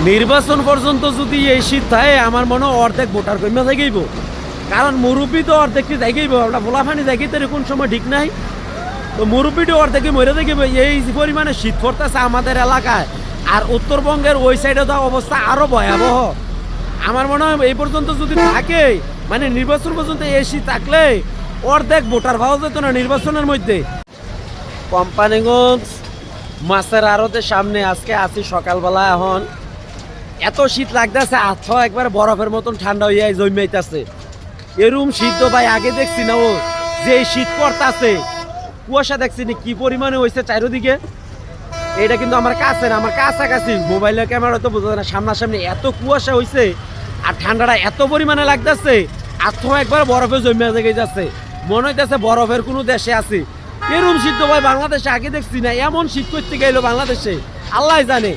নির্বাচন পর্যন্ত যদি এই শীত থাকে আমার মনে হয় অর্ধেক ভোটার কমে যাইব, কারণ মুরব্বী তো অর্ধেকটি যাইব, আমরা ভোলাফানি যাইতে কোন সময় ঠিক নাই, তো মুরব্বীটি অর্ধেকে মরে যাইব। এই পরিমাণে শীত পড়তেছে আমাদের এলাকায়, আর উত্তরবঙ্গের ওই সাইডে তো অবস্থা আরো ভয়াবহ। আমার মনে হয় এই পর্যন্ত যদি থাকে, মানে নির্বাচন পর্যন্ত এই শীত থাকলে অর্ধেক ভোটার পাওয়া যেত না নির্বাচনের মধ্যে। কোম্পানিগঞ্জ মাছের আড়তের সামনে আজকে আছি সকালবেলা। এখন এত শীত লাগতেছে, আচ্ছা একবার বরফের মতন ঠান্ডা হইয়া জন্মাইতেছে। এরম শীত তো ভাই আগে দেখছি না, ও যে শীত করতেছে, কুয়াশা দেখছি না কি পরিমাণে হয়েছে চারিদিকে। এটা কিন্তু আমার কাছে না, আমার কাছাকাছি, মোবাইলের ক্যামেরা তো বোঝা যায় না, সামনাসামনি এত কুয়াশা হয়েছে আর ঠান্ডাটা এত পরিমাণে লাগতেছে, আচ্ছা একবার বরফে জন্মিয়া জেগে যাচ্ছে, মনে হইতেছে বরফের কোনো দেশে আছে। এরম শীত তো ভাই বাংলাদেশে আগে দেখছি না, এমন শীত করতে গেল বাংলাদেশে আল্লাহ জানে।